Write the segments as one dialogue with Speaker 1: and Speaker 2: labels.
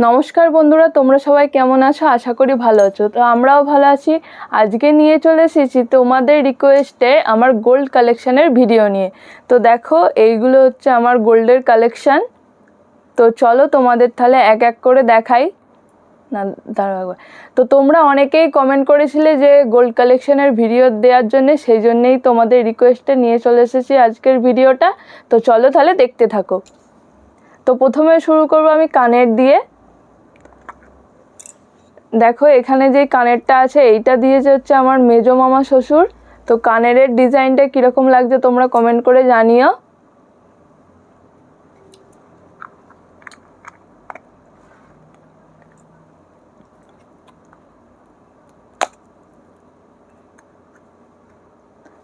Speaker 1: নমস্কার বন্ধুরা, তোমরা সবাই কেমন আছো? আশা করি ভালো আছো। তো আমরাও ভালো আছি। আজকে নিয়ে চলে এসেছি তোমাদের রিকোয়েস্টে আমার গোল্ড কালেকশনের ভিডিও নিয়ে। তো দেখো, এইগুলো হচ্ছে আমার গোল্ডের কালেকশন। তো চলো তোমাদের তাহলে এক এক করে দেখাই। না দাঁড়াও, তো তোমরা অনেকেই কমেন্ট করেছিলে যে গোল্ড কালেকশনের ভিডিও দেওয়ার জন্য, সেই জন্যেই তোমাদের রিকোয়েস্টে নিয়ে চলে এসেছি আজকের ভিডিওটা। তো চলো তাহলে দেখতে থাকো। তো প্রথমে শুরু করবো আমি কানের দিয়ে। দেখো, এখানে যে কানেরটা আছে এইটা দিয়েছে হচ্ছে আমার মেজো মামা শ্বশুর। তো কানের ডিজাইনটা কিরকম লাগছে তোমরা কমেন্ট করে জানিও।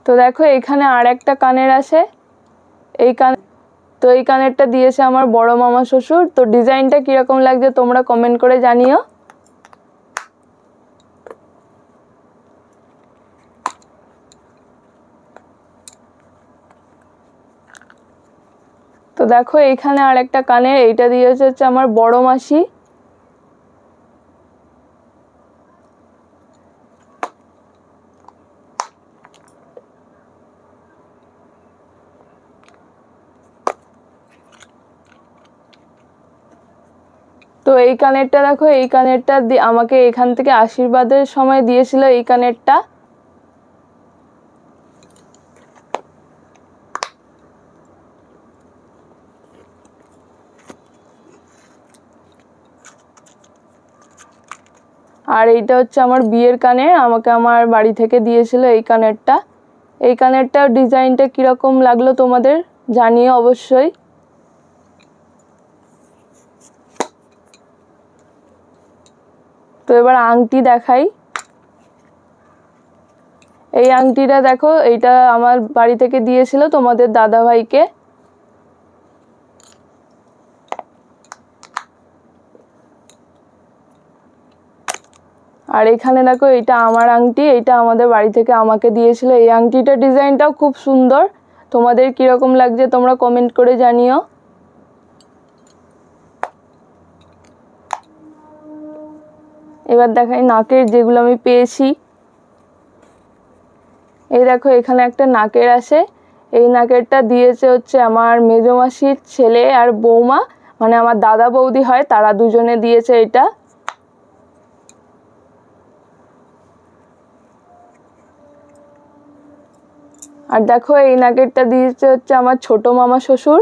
Speaker 1: তো দেখো, এখানে আর একটা কানের আছে। এই এই কানেরটা দিয়েছে আমার বড় মামা শ্বশুর। তো ডিজাইনটা কিরকম লাগছে তোমরা কমেন্ট করে জানিও। তো দেখো, এইখানে আর একটা কানের, এইটা দিয়েছে হচ্ছে আমার বড় মাসি। তো এই কানেরটা দেখো, এই কানেরটা আমাকে এখান থেকে আশীর্বাদের সময় দিয়েছিল এই কানেরটা। আর এইটা হচ্ছে আমার বিয়ের কানের, আমাকে আমার বাড়ি থেকে দিয়েছিল এই কানেরটা। এই কানেরটার ডিজাইনটা কিরকম লাগলো তোমাদের জানিও অবশ্যই। তো এবার আংটি দেখাই। এই আংটিটা দেখো, এইটা আমার বাড়ি থেকে দিয়েছিল তোমাদের দাদা ভাইকে। আর এখানে দেখো, এটা আমার আংটি, এটা আমাদের বাড়ি থেকে আমাকে দিয়েছিল। এই আংটিটার ডিজাইনটাও খুব সুন্দর। তোমাদের কিরকম লাগছে তোমরা কমেন্ট করে জানিও। এবার দেখাই নাকের যেগুলো আমি পেয়েছি। এই দেখো, এখানে একটা নাকের আছে। এই নাকেরটা দিয়েছে হচ্ছে আমার মেজো মাসির ছেলে আর বৌমা, মানে আমার দাদা বৌদি হয়, তারা দুজনে দিয়েছে এটা। আর দেখো, এই নাকেরটা দিয়েছে হচ্ছে আমার ছোট মামা শ্বশুর।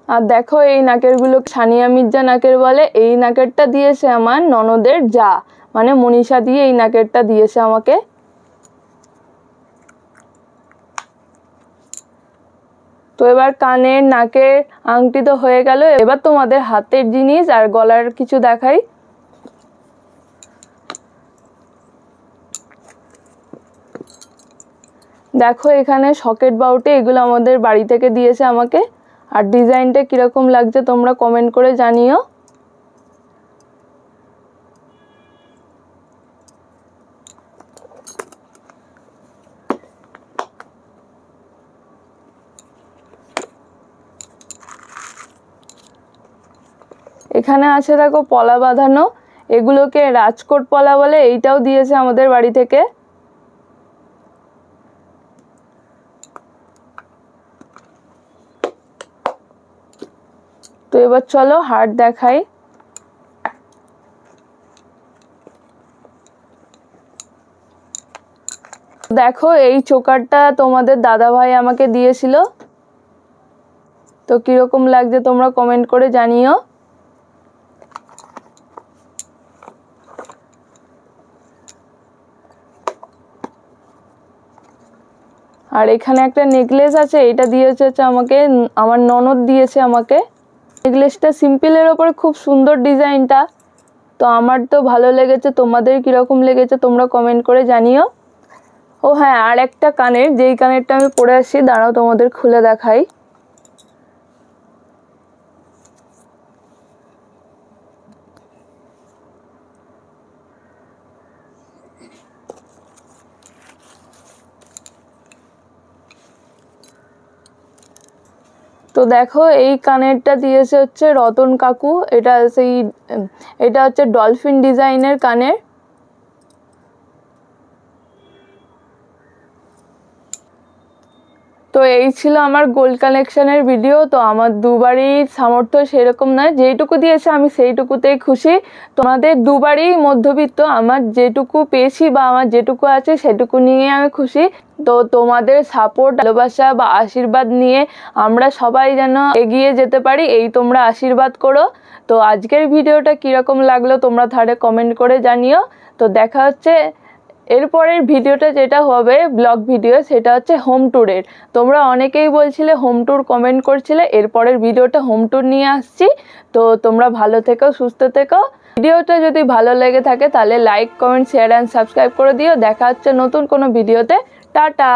Speaker 1: আর দেখো, এই নাকেরগুলো ছানিয়া মির্জা নাকের বলে। এই নাকেরটা দিয়েছে আমার ননদের যা, মানে মনীষা দিয়ে এই নাকেরটা দিয়েছে আমাকে। তো এবার কানের নাকের আংটি তো হয়ে গেল। এবার তোমাদের হাতের জিনিস আর গলার কিছু দেখাই। দেখো, এখানে সকেট বাউটি, এগুলো আমাদের বাড়ি থেকে দিয়েছে আমাকে। আর ডিজাইনটা কিরকম লাগছে তোমরা কমেন্ট করে জানিও। এখানে আছে দেখো পলা বাঁধানো, এগুলোকে রাজকোট পলা বলে। এইটাও দিয়েছে আমাদের বাড়ি থেকে। তো এবার চলো হার দেখাই। দেখো, এই চোকারটা তোমাদের দাদা ভাই আমাকে দিয়েছিল। তো কিরকম লাগছে তোমরা কমেন্ট করে জানিও। আর এখানে একটা নেকলেস আছে, এটা দিয়েছে হচ্ছে আমাকে আমার ননদ দিয়েছে আমাকে। নেকলেসটা সিম্পলের ওপরে খুব সুন্দর ডিজাইনটা। তো আমার তো ভালো লেগেছে, তোমাদের কিরকম লেগেছে তোমরা কমেন্ট করে জানিও। ও হ্যাঁ, আর একটা কানের, যেই কানেরটা আমি পরে আসছি, দাঁড়াও তোমাদের খুলে দেখাই। তো দেখো এই কানেরটা দিয়েছে হচ্ছে রতন কাকু, এটা হচ্ছে ডলফিন ডিজাইনের কানের। তো এই ছিল আমার গোল্ড কালেকশনের ভিডিও। তো আমার দুবারই সামর্থ্য সেরকম নয়, যেইটুকু দিয়েছে আমি সেইটুকুতেই খুশি। তোমাদের দুবারই মধ্যবিত্ত, আমার যেটুকু পেয়েছি বা আমার যেটুকু আছে সেটুকু নিয়ে আমি খুশি। তো তোমাদের সাপোর্ট, ভালোবাসা বা আশীর্বাদ নিয়ে আমরা সবাই যেন এগিয়ে যেতে পারি, এই তোমরা আশীর্বাদ করো। তো আজকের ভিডিওটা কীরকম লাগলো তোমরা তাহলে কমেন্ট করে জানিও। তো দেখা হচ্ছে এরপরের ভিডিওটা, যেটা হবে ব্লগ ভিডিও, সেটা হচ্ছে হোম ট্যুরের। তোমরা অনেকেই বলছিলে হোম ট্যুর, কমেন্ট করছিলে, এরপরের ভিডিওটা হোম ট্যুর নিয়ে আসছি। তো তোমরা ভালো থেকো, সুস্থ থেকো। ভিডিওটা যদি ভালো লেগে থাকে তাহলে like, comment, share and subscribe করে দিও। দেখা হচ্ছে নতুন কোনো ভিডিওতে। টাটা।